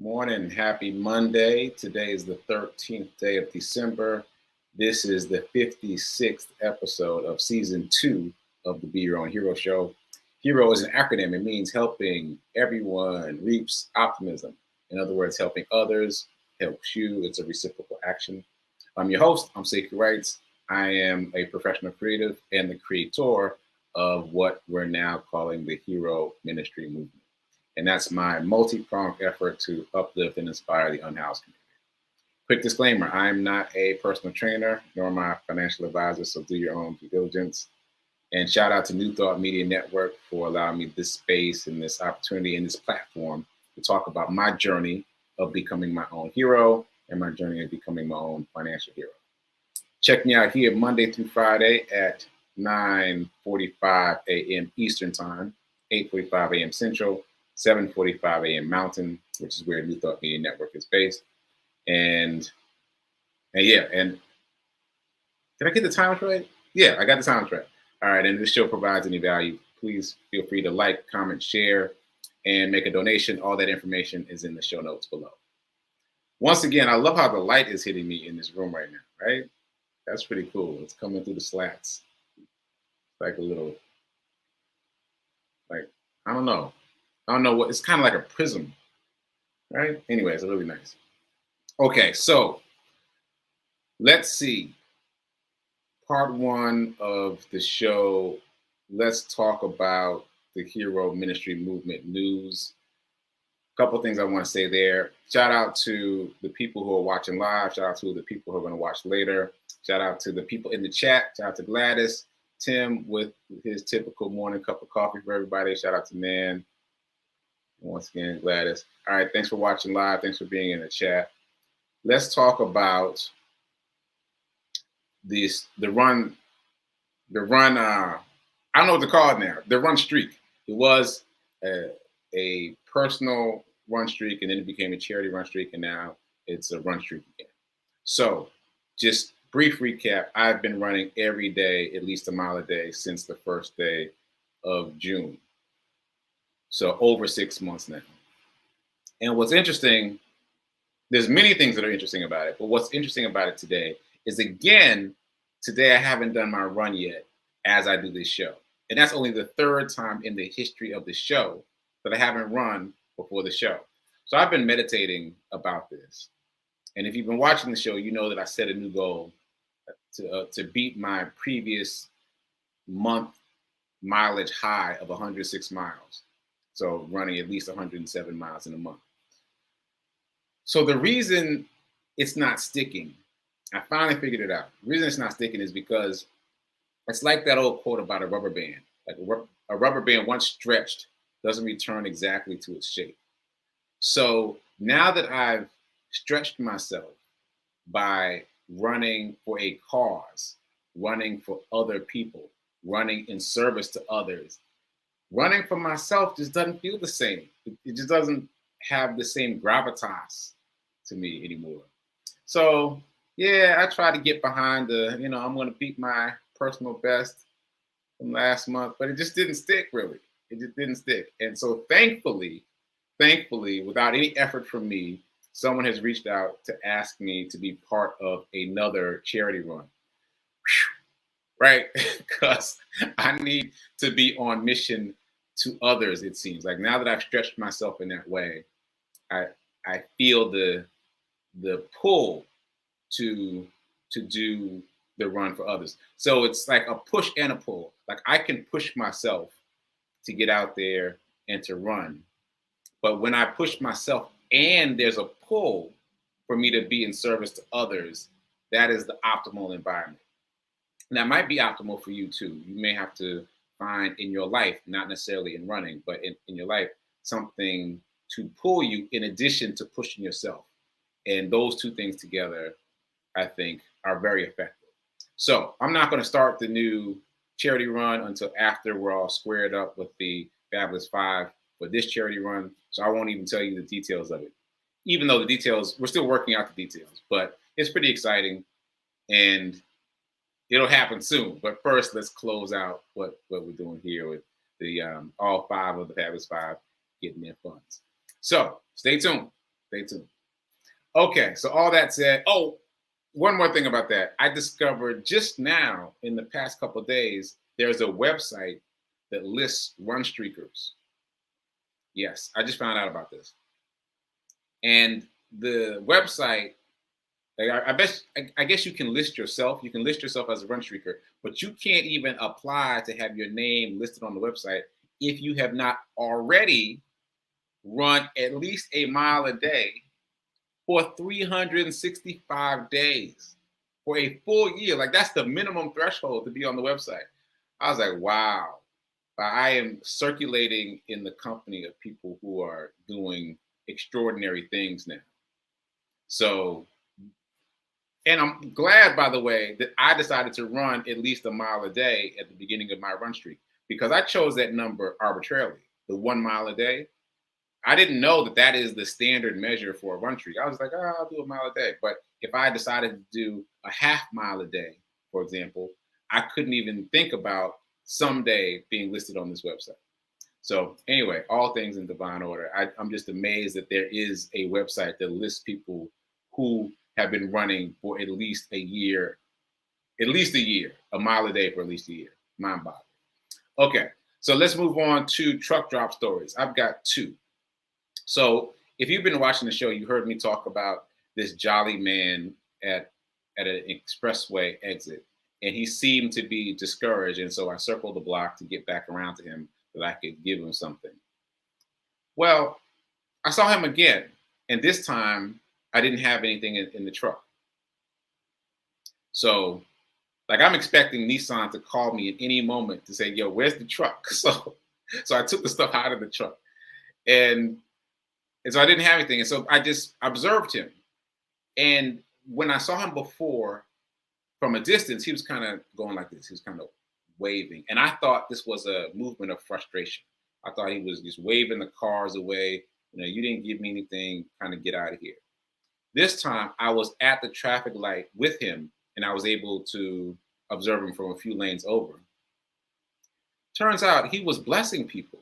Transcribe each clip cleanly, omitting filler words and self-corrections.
Morning. Happy Monday. Today is the 13th day of December. This is the 56th episode of season 2 of the Be Your Own Hero show. Hero is an acronym. It means helping everyone reaps optimism. In other words, helping others helps you. It's a reciprocal action. I'm your host. I'm sekouwrites. I am a professional creative and the creator of what we're now calling the Hero Ministry Movement. And that's my multi-pronged effort to uplift and inspire the unhoused community. Quick disclaimer, I'm not a personal trainer, nor am I a financial advisor, so do your own due diligence. And shout out to New Thought Media Network for allowing me this space and this opportunity and this platform to talk about my journey of becoming my own hero and my journey of becoming my own financial hero. Check me out here Monday through Friday at 9:45 a.m. Eastern Time, 8:45 a.m. Central, 7:45 a.m. Mountain, which is where New Thought Media Network is based. And did I get the times right? Yeah, I got the times right. All right, and if this show provides any value, please feel free to like, comment, share, and make a donation. All that information is in the show notes below. Once again, I love how the light is hitting me in this room right now, right? That's pretty cool. It's coming through the slats. Like a little, I don't know what, it's kind of like a prism, right? Anyway, it's really nice. Okay, so let's see. Part 1 of the show, let's talk about the Hero Ministry Movement news. A couple things I want to say there. Shout out to the people who are watching live. Shout out to the people who are going to watch later. Shout out to the people in the chat. Shout out to Gladys, Tim with his typical morning cup of coffee for everybody. Shout out to Nan. Once again, Gladys. All right, thanks for watching live. Thanks for being in the chat. Let's talk about the run. I don't know what to call it now. The run streak. It was a personal run streak, and then it became a charity run streak, and now it's a run streak again. So, just brief recap. I've been running every day, at least a mile a day, since the first day of June. So over 6 months now. And what's interesting, there's many things that are interesting about it, but what's interesting about it today is, again, today I haven't done my run yet as I do this show. And that's only the third time in the history of the show that I haven't run before the show. So I've been meditating about this. And if you've been watching the show, you know that I set a new goal to beat my previous month mileage high of 106 miles. So running at least 107 miles in a month. So the reason it's not sticking, I finally figured it out. The reason it's not sticking is because it's like that old quote about a rubber band. Like a rubber band, once stretched, doesn't return exactly to its shape. So now that I've stretched myself by running for a cause, running for other people, running in service to others, running for myself just doesn't feel the same. It just doesn't have the same gravitas to me anymore. So yeah, I try to get behind I'm going to beat my personal best from last month, but it just didn't stick really. It just didn't stick. And so thankfully, without any effort from me, someone has reached out to ask me to be part of another charity run. Right? Because I need to be on mission to others, it seems. Like now that I've stretched myself in that way, I feel the pull to do the run for others. So it's like a push and a pull. Like I can push myself to get out there and to run. But when I push myself and there's a pull for me to be in service to others, that is the optimal environment. And that might be optimal for you too. You may have to find in your life, not necessarily in running, but in your life, something to pull you in addition to pushing yourself. And those two things together, I think, are very effective. So I'm not going to start the new charity run until after we're all squared up with the Fabulous 5 for this charity run. So I won't even tell you the details of it. Even though the details, we're still working out the details, but it's pretty exciting. And it'll happen soon, but first let's close out what we're doing here with the all 5 of the Fabulous 5 getting their funds. So stay tuned. Stay tuned. Okay, so all that said, oh, one more thing about that. I discovered just now in the past couple of days, there's a website that lists run streakers. Yes, I just found out about this. And the website, like, I guess you can list yourself. You can list yourself as a run streaker, but you can't even apply to have your name listed on the website if you have not already run at least a mile a day for 365 days for a full year. Like, that's the minimum threshold to be on the website. I was like, wow. I am circulating in the company of people who are doing extraordinary things now. So, and I'm glad, by the way, that I decided to run at least a mile a day at the beginning of my run streak, because I chose that number arbitrarily, the 1 mile a day. I didn't know that that is the standard measure for a run streak. I was like, oh, I'll do a mile a day. But if I decided to do a half mile a day, for example, I couldn't even think about someday being listed on this website. So anyway, all things in divine order. I'm just amazed that there is a website that lists people who have been running for at least a year, a mile a day for at least a year. Mind-boggling. Okay, so let's move on to truck drop stories. I've got 2. So if you've been watching the show, you heard me talk about this jolly man at an expressway exit, and he seemed to be discouraged. And so I circled the block to get back around to him so that I could give him something. Well, I saw him again, and this time I didn't have anything in the truck. So, like, I'm expecting Nissan to call me at any moment to say, yo, where's the truck? So I took the stuff out of the truck. And so I didn't have anything. And so I just observed him. And when I saw him before from a distance, he was kind of going like this. He was kind of waving. And I thought this was a movement of frustration. I thought he was just waving the cars away. You know, you didn't give me anything, kind of get out of here. This time I was at the traffic light with him, and I was able to observe him from a few lanes over. Turns out he was blessing people.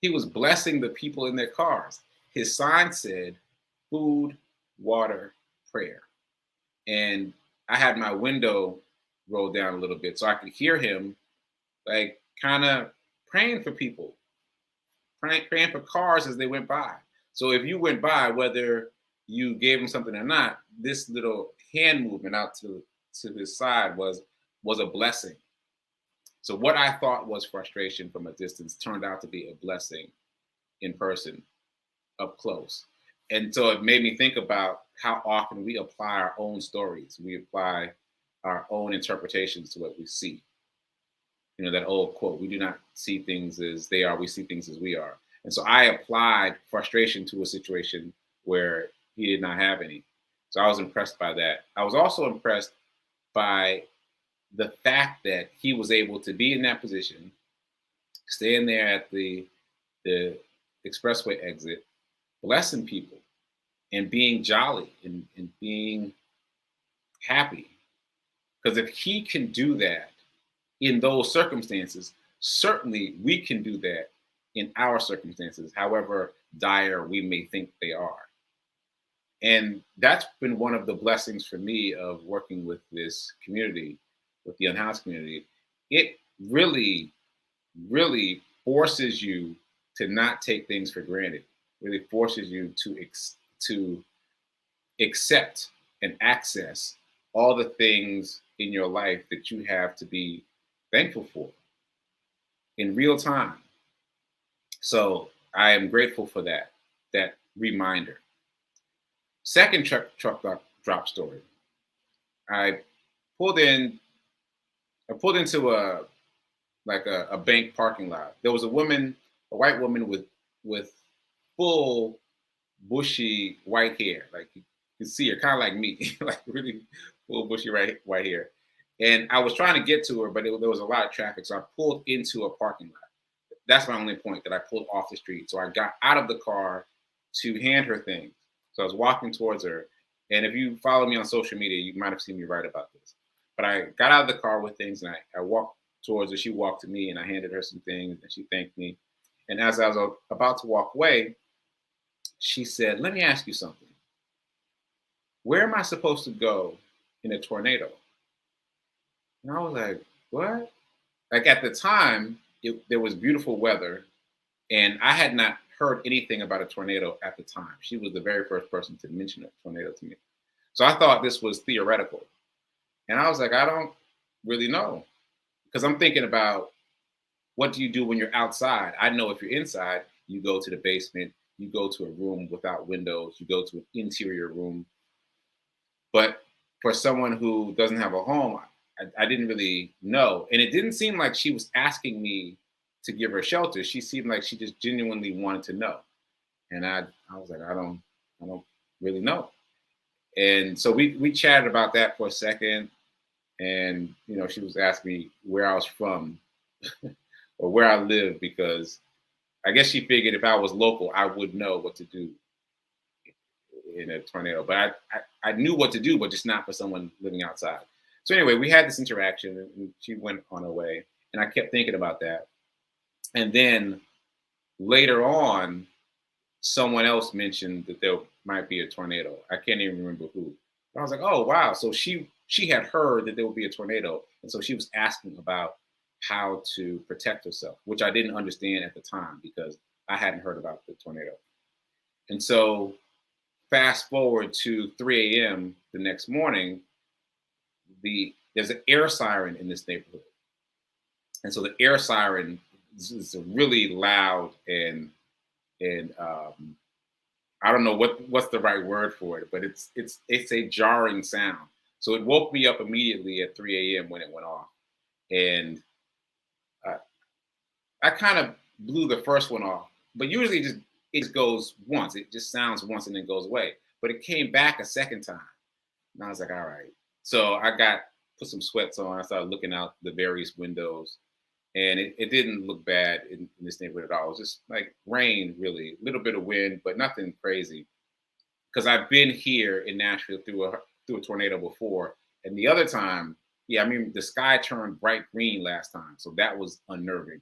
He was blessing the people in their cars. His sign said, food, water, prayer. And I had my window rolled down a little bit so I could hear him, like, kind of praying for people, praying for cars as they went by. So if you went by, whether you gave him something or not, this little hand movement out to his side was a blessing. So what I thought was frustration from a distance turned out to be a blessing in person, up close. And so it made me think about how often we apply our own stories. We apply our own interpretations to what we see. You know, that old quote, we do not see things as they are, we see things as we are. And so I applied frustration to a situation where he did not have any. So I was impressed by that. I was also impressed by the fact that he was able to be in that position, staying there at the expressway exit, blessing people and being jolly and being happy. Because if he can do that in those circumstances, certainly we can do that in our circumstances, however dire we may think they are. And that's been one of the blessings for me of working with this community, with the unhoused community. It really, really forces you to not take things for granted. Really forces you to accept and access all the things in your life that you have to be thankful for in real time. So I am grateful for that reminder. Second truck drop story. I pulled into a bank parking lot. There was a white woman with full bushy white hair. Like, you can see her, kind of like me, like really full bushy white hair. And I was trying to get to her, but there was a lot of traffic. So I pulled into a parking lot. That's my only point, that I pulled off the street. So I got out of the car to hand her things. So I was walking towards her. And if you follow me on social media, you might have seen me write about this. But I got out of the car with things, and I walked towards her. She walked to me, and I handed her some things, and she thanked me. And as I was about to walk away, she said, "Let me ask you something. Where am I supposed to go in a tornado?" And I was like, "What?" Like at the time, there was beautiful weather, and I had not heard anything about a tornado at the time. She was the very first person to mention a tornado to me. So I thought this was theoretical. And I was like, I don't really know. Because I'm thinking about, what do you do when you're outside? I know if you're inside, you go to the basement, you go to a room without windows, you go to an interior room. But for someone who doesn't have a home, I didn't really know. And it didn't seem like she was asking me to give her shelter. She seemed like she just genuinely wanted to know. And I was like, I don't really know. And so we chatted about that for a second. And, she was asking me where I was from or where I live, because I guess she figured if I was local, I would know what to do in a tornado. But I knew what to do, but just not for someone living outside. So anyway, we had this interaction, and she went on her way. And I kept thinking about that. And then later on, someone else mentioned that there might be a tornado. I can't even remember who. But I was like, oh wow. So she had heard that there would be a tornado. And so she was asking about how to protect herself, which I didn't understand at the time because I hadn't heard about the tornado. And so fast forward to 3 a.m. the next morning, there's an air siren in this neighborhood. And so the air siren is really loud, and I don't know what's the right word for it, but it's a jarring sound. So it woke me up immediately at 3 a.m. when it went off, and uh, I kind of blew the first one off. But usually it just goes once. It just sounds once and then goes away. But it came back a second time, and I was like, all right. So I put some sweats on. I started looking out the various windows, and it didn't look bad in this neighborhood at all. It was just like rain, really, a little bit of wind, but nothing crazy. Because I've been here in Nashville through a tornado before, and the other time, yeah, I mean the sky turned bright green last time, so that was unnerving.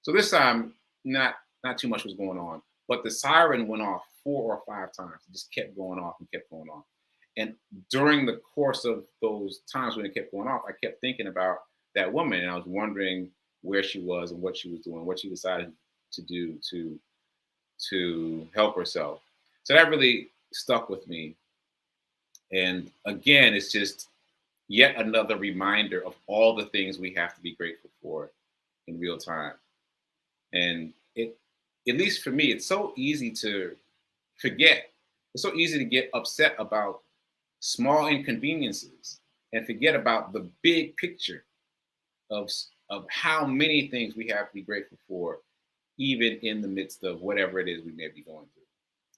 So this time, not too much was going on, but the siren went off 4 or 5 times. It just kept going off and kept going off. And during the course of those times when it kept going off, I kept thinking about that woman, and I was wondering where she was and what she was doing, what she decided to do to help herself. So that really stuck with me. And again, it's just yet another reminder of all the things we have to be grateful for in real time. And at least for me, it's so easy to forget. It's so easy to get upset about small inconveniences and forget about the big picture of of how many things we have to be grateful for, even in the midst of whatever it is we may be going through.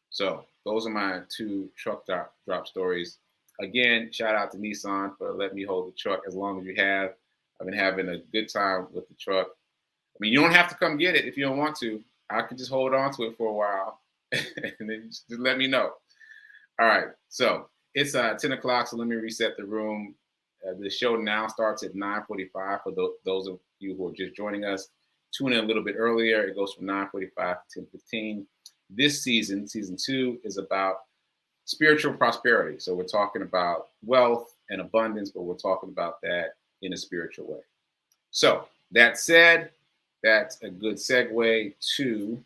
So those are my two truck drop stories. Again, shout out to Nissan for letting me hold the truck as long as you have. I've been having a good time with the truck. I mean, you don't have to come get it if you don't want to. I could just hold on to it for a while and then just let me know. All right. So it's 10 o'clock. So let me reset the room. The show now starts at 9:45 for those of you who are just joining us. Tune in a little bit earlier. It goes from 9:45 to 10:15. This season 2, is about spiritual prosperity. So we're talking about wealth and abundance, but we're talking about that in a spiritual way. So that said, that's a good segue to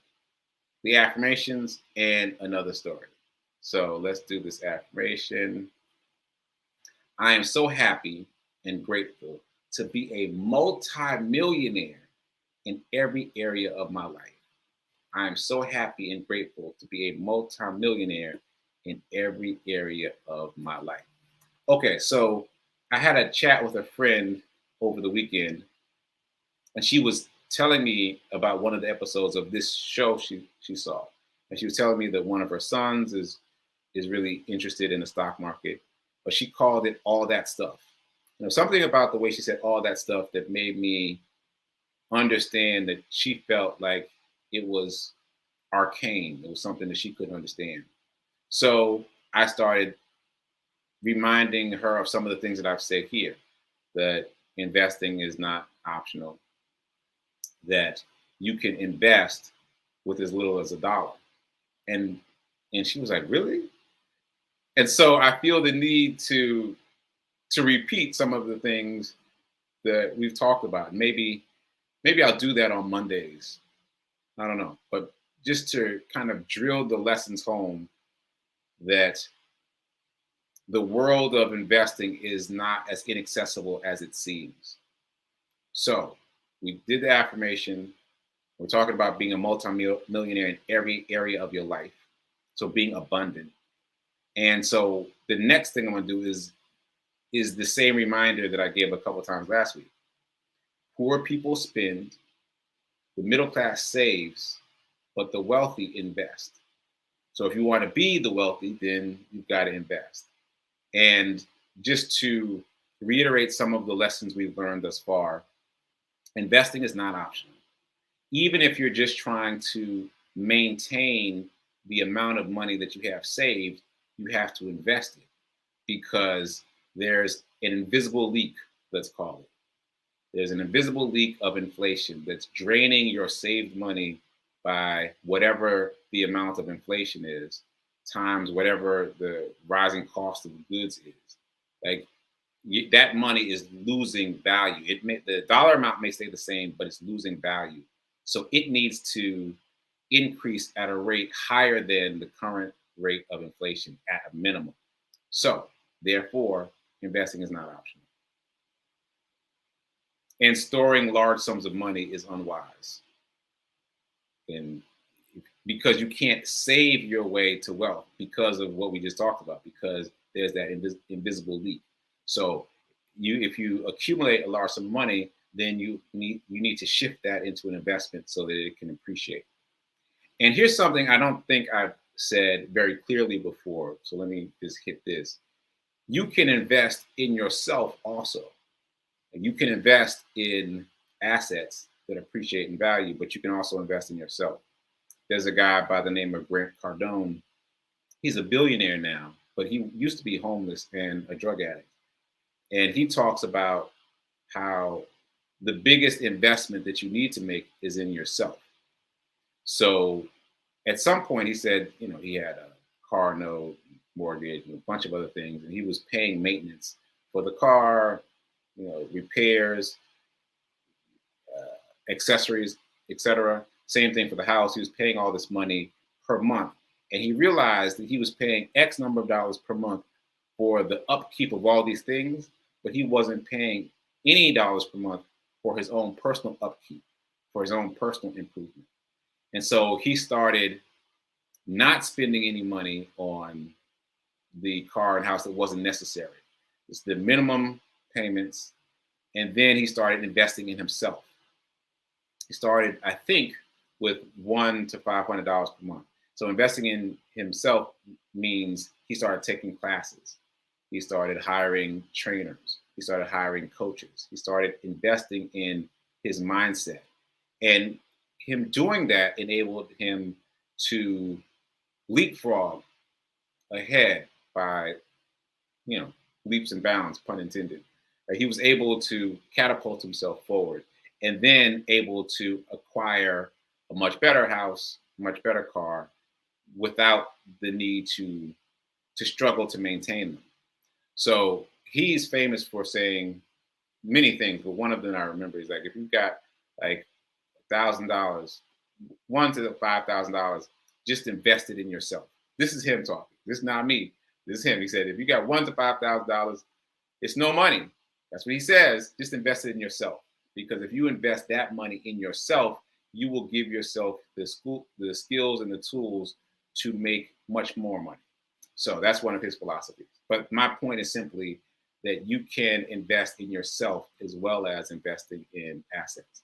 the affirmations and another story. So let's do this affirmation. I am so happy and grateful to be a multi-millionaire in every area of my life. I am so happy and grateful to be a multi-millionaire in every area of my life. Okay, so I had a chat with a friend over the weekend, and she was telling me about one of the episodes of this show she saw. And she was telling me that one of her sons is really interested in the stock market, but she called it all that stuff. Something about the way she said all that stuff that made me understand that she felt like it was arcane. It was something that she couldn't understand. So I started reminding her of some of the things that I've said here, that investing is not optional, that you can invest with as little as $1. And And she was like, really? And so I feel the need to repeat some of the things that we've talked about. Maybe I'll do that on Mondays. I don't know, but just to kind of drill the lessons home that the world of investing is not as inaccessible as it seems. So we did the affirmation. We're talking about being a multi-millionaire in every area of your life. So being abundant. And so the next thing I'm going to do is the same reminder that I gave a couple times last week. Poor people spend, the middle class saves, but the wealthy invest. So if you want to be the wealthy, then you've got to invest. And just to reiterate some of the lessons we've learned thus far, investing is not optional. Even if you're just trying to maintain the amount of money that you have saved, you have to invest it because there's an invisible leak, let's call it. There's an invisible leak of inflation that's draining your saved money by whatever the amount of inflation is, times whatever the rising cost of goods is. Like that money is losing value. The dollar amount may stay the same, but it's losing value. So it needs to increase at a rate higher than the current rate of inflation at a minimum. So therefore, investing is not optional. And storing large sums of money is unwise. And because you can't save your way to wealth because of what we just talked about, because there's that invisible leak. So if you accumulate a large sum of money, then you need to shift that into an investment so that it can appreciate. And here's something I don't think I've said very clearly before. So let me just hit this. You can invest in yourself also. You can invest in assets that appreciate in value, but you can also invest in yourself. There's a guy by the name of Grant Cardone. He's a billionaire now, but he used to be homeless and a drug addict. And he talks about how the biggest investment that you need to make is in yourself. So at some point he said, he had a car note, mortgage, and a bunch of other things, and he was paying maintenance for the car, repairs, accessories, etc. Same thing for the house. He was paying all this money per month. And he realized that he was paying X number of dollars per month for the upkeep of all these things, but he wasn't paying any dollars per month for his own personal upkeep, for his own personal improvement. And so he started not spending any money on the car and house that wasn't necessary. It's the minimum payments. And then he started investing in himself. He started, I think, with $100 to $500 per month. So investing in himself means he started taking classes. He started hiring trainers. He started hiring coaches. He started investing in his mindset. And him doing that enabled him to leapfrog ahead by, leaps and bounds, pun intended. He was able to catapult himself forward and then able to acquire a much better house, much better car without the need to struggle to maintain them. So he's famous for saying many things, but one of them I remember is like, if you've got like $1,000, $1,000 to $5,000, just invest it in yourself. This is him talking. This is not me. This is him. He said, if you got $1,000 to $5,000, it's no money. That's what he says. Just invest it in yourself. Because if you invest that money in yourself, you will give yourself the skills and the tools to make much more money. So that's one of his philosophies. But my point is simply that you can invest in yourself as well as investing in assets.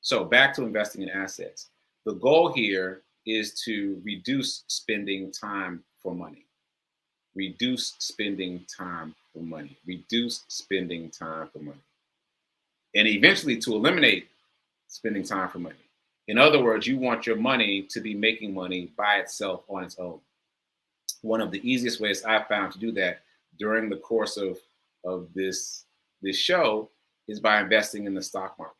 So back to investing in assets. The goal here is to reduce spending time for money. Reduce spending time for money. Reduce spending time for money. And eventually to eliminate spending time for money. In other words, you want your money to be making money by itself on its own. One of the easiest ways I found to do that during the course of this show is by investing in the stock market.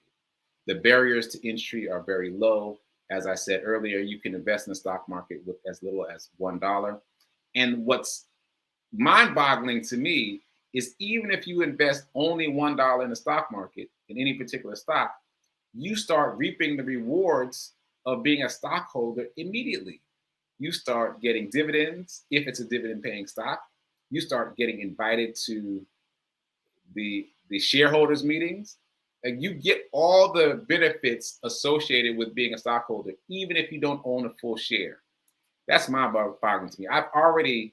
The barriers to entry are very low. As I said earlier, you can invest in the stock market with as little as $1. And what's mind-boggling to me is even if you invest only $1 in the stock market in any particular stock, you start reaping the rewards of being a stockholder immediately. You start getting dividends if it's a dividend paying stock. You start getting invited to the shareholders meetings. Like, you get all the benefits associated with being a stockholder, even if you don't own a full share. That's mind-boggling to me. I've already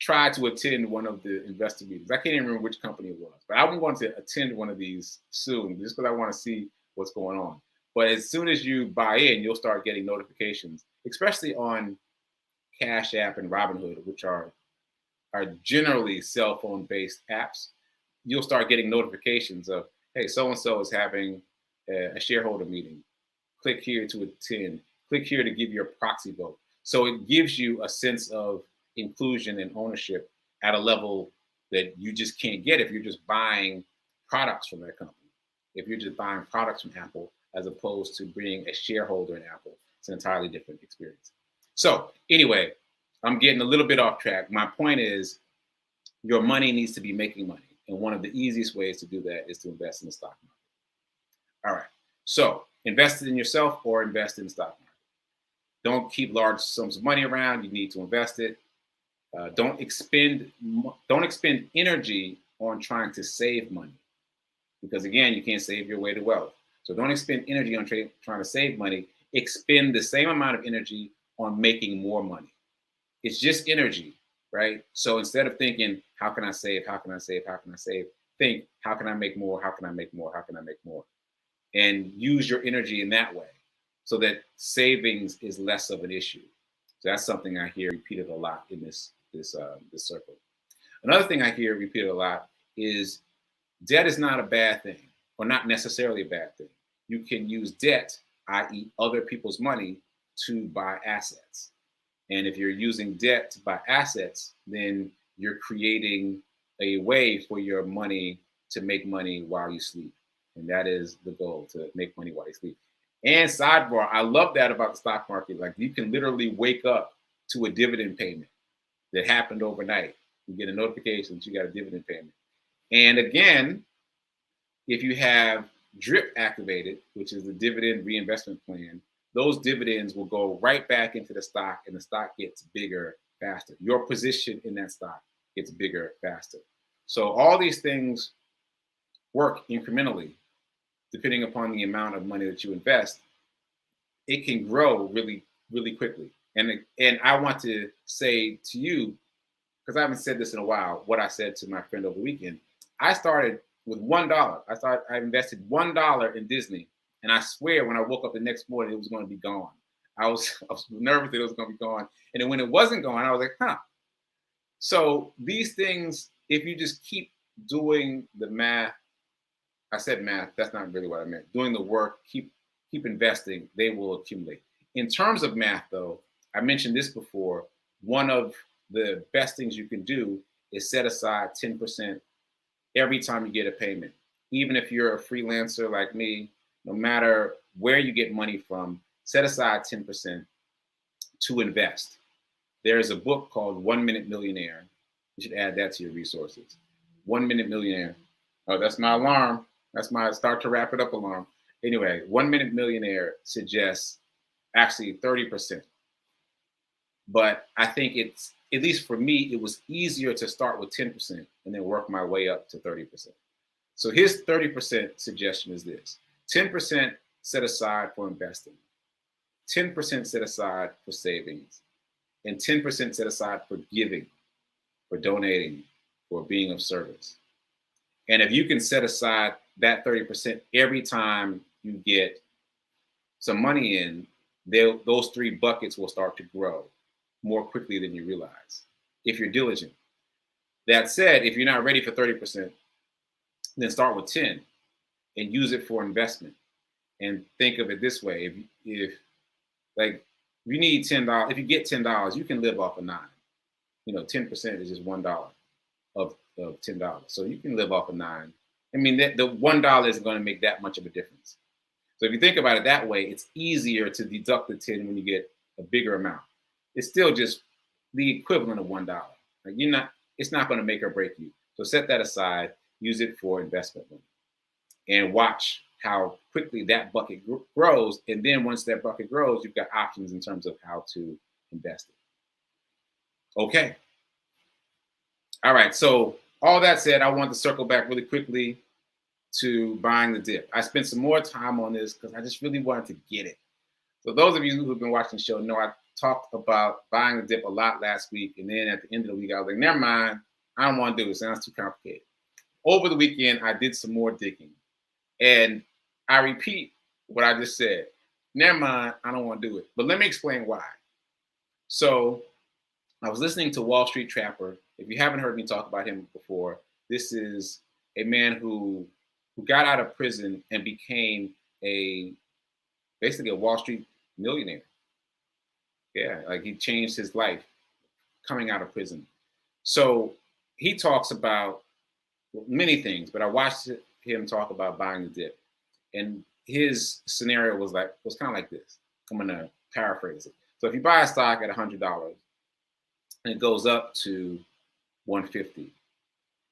tried to attend one of the investor meetings. I can't even remember which company it was, but I'm going to attend one of these soon just because I want to see what's going on. But as soon as you buy in, you'll start getting notifications, especially on Cash App and Robinhood, which are generally cell phone based apps. You'll start getting notifications of, hey, so-and-so is having a shareholder meeting. Click here to attend. Click here to give your proxy vote. So it gives you a sense of inclusion and ownership at a level that you just can't get if you're just buying products from that company. If you're just buying products from Apple, as opposed to being a shareholder in Apple, it's an entirely different experience. So anyway, I'm getting a little bit off track. My point is, your money needs to be making money. And one of the easiest ways to do that is to invest in the stock market. All right. So invest in yourself or invest in the stock market. Don't keep large sums of money around. You need to invest it. Don't expend energy on trying to save money, because again, you can't save your way to wealth. So don't expend energy on trying to save money. Expend the same amount of energy on making more money. It's just energy, right? So instead of thinking, how can I save? How can I save? How can I save? Think, how can I make more? How can I make more? How can I make more? And use your energy in that way so that savings is less of an issue. So that's something I hear repeated a lot in this circle. Another thing I hear repeated a lot is debt is not a bad thing, or not necessarily a bad thing. You can use debt, i.e. other people's money, to buy assets. And if you're using debt to buy assets, then you're creating a way for your money to make money while you sleep. And that is the goal, to make money while you sleep. And sidebar, I love that about the stock market. Like, you can literally wake up to a dividend payment that happened overnight. You get a notification that you got a dividend payment. And again, if you have DRIP activated, which is the dividend reinvestment plan, those dividends will go right back into the stock, and the stock gets bigger faster. Your position in that stock gets bigger faster. So all these things work incrementally. Depending upon the amount of money that you invest, it can grow really, really quickly. And I want to say to you, because I haven't said this in a while, what I said to my friend over the weekend. I started with $1. I invested $1 in Disney, and I swear when I woke up the next morning, it was going to be gone. I was nervous that it was going to be gone. And then when it wasn't gone, I was like, huh. So these things, if you just keep doing the math, I said math, that's not really what I meant. Doing the work, keep investing, they will accumulate. In terms of math, though, I mentioned this before. One of the best things you can do is set aside 10% every time you get a payment. Even if you're a freelancer like me, no matter where you get money from, set aside 10% to invest. There's a book called 1 Minute Millionaire. You should add that to your resources. 1 Minute Millionaire. Oh, that's my alarm. That's my start to wrap it up alarm. Anyway, 1 Minute Millionaire suggests actually 30%. But I think it's, at least for me, it was easier to start with 10% and then work my way up to 30%. So his 30% suggestion is this: 10% set aside for investing, 10% set aside for savings, and 10% set aside for giving, for donating, for being of service. And if you can set aside that 30% every time you get some money in, those three buckets will start to grow more quickly than you realize if you're diligent. That said, if you're not ready for 30%, then start with 10 and use it for investment. And think of it this way: if you need $10, if you get $10, you can live off of 9. 10% is just $1 of $10. So you can live off of 9. I mean, the $1 isn't going to make that much of a difference. So if you think about it that way, it's easier to deduct the 10 when you get a bigger amount. It's still just the equivalent of $1. Like it's not going to make or break you. So set that aside, use it for investment money, and watch how quickly that bucket grows. And then once that bucket grows, you've got options in terms of how to invest it. Okay. All right. So all that said, I want to circle back really quickly to buying the dip. I spent some more time on this because I just really wanted to get it. So those of you who've been watching the show know I talked about buying the dip a lot last week. And then at the end of the week, I was like, never mind. I don't want to do it. It sounds too complicated. Over the weekend, I did some more digging. And I repeat what I just said. Never mind. I don't want to do it. But let me explain why. So I was listening to Wall Street Trapper. If you haven't heard me talk about him before, this is a man who got out of prison and became basically a Wall Street millionaire. Yeah, like he changed his life coming out of prison. So he talks about many things, but I watched him talk about buying the dip. And his scenario was kind of like this. I'm going to paraphrase it. So if you buy a stock at $100 and it goes up to 150,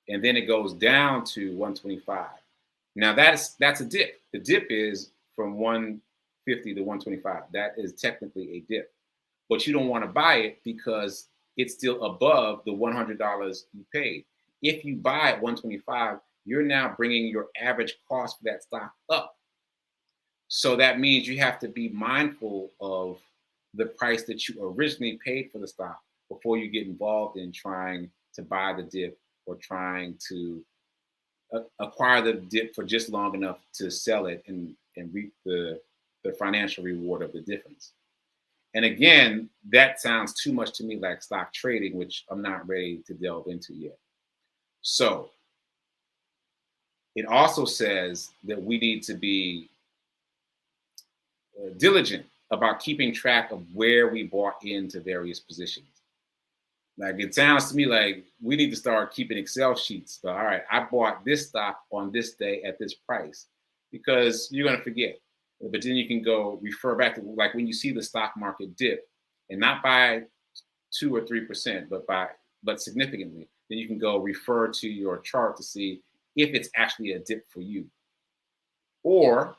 and then it goes down to 125. Now that's a dip. The dip is from 150 to 125. That is technically a dip. But you don't want to buy it because it's still above the $100 you paid. If you buy at 125, you're now bringing your average cost for that stock up. So that means you have to be mindful of the price that you originally paid for the stock before you get involved in trying to buy the dip or trying to acquire the dip for just long enough to sell it and reap the financial reward of the difference. And again, that sounds too much to me like stock trading, which I'm not ready to delve into yet. So it also says that we need to be diligent about keeping track of where we bought into various positions. Like it sounds to me like we need to start keeping Excel sheets. So, all right, I bought this stock on this day at this price, because you're going to forget. But then you can go refer back to, like, when you see the stock market dip, and not by 2 or 3%, but significantly, then you can go refer to your chart to see if it's actually a dip for you. Or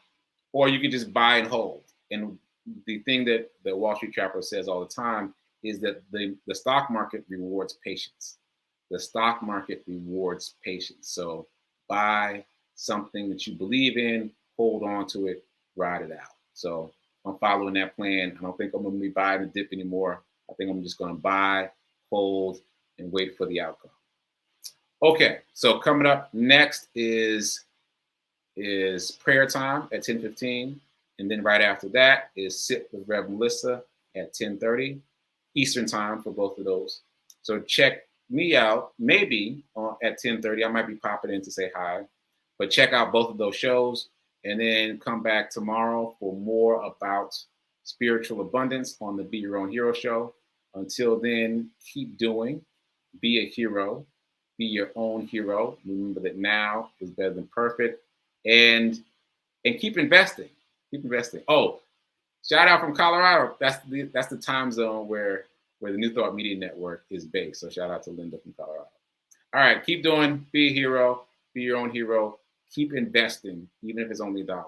you can just buy and hold. And the thing that the Wall Street Trapper says all the time is that the stock market rewards patience. The stock market rewards patience. So buy something that you believe in, hold on to it, ride it out. So I'm following that plan. I don't think I'm going to be buying the dip anymore. I think I'm just going to buy, hold, and wait for the outcome. Okay, so coming up next is prayer time at 10:15. And then right after that is Sit with Rev Melissa at 10:30 Eastern time for both of those. So check me out, maybe at 10:30. I might be popping in to say hi, but check out both of those shows and then come back tomorrow for more about spiritual abundance on the Be Your Own Hero show. Until then, keep doing, be a hero, be your own hero. Remember that now is better than perfect, and keep investing. Keep investing. Oh, shout out from Colorado. That's the time zone where the New Thought Media Network is based. So shout out to Linda from Colorado. All right, keep doing. Be a hero. Be your own hero. Keep investing, even if it's only $1.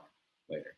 Later.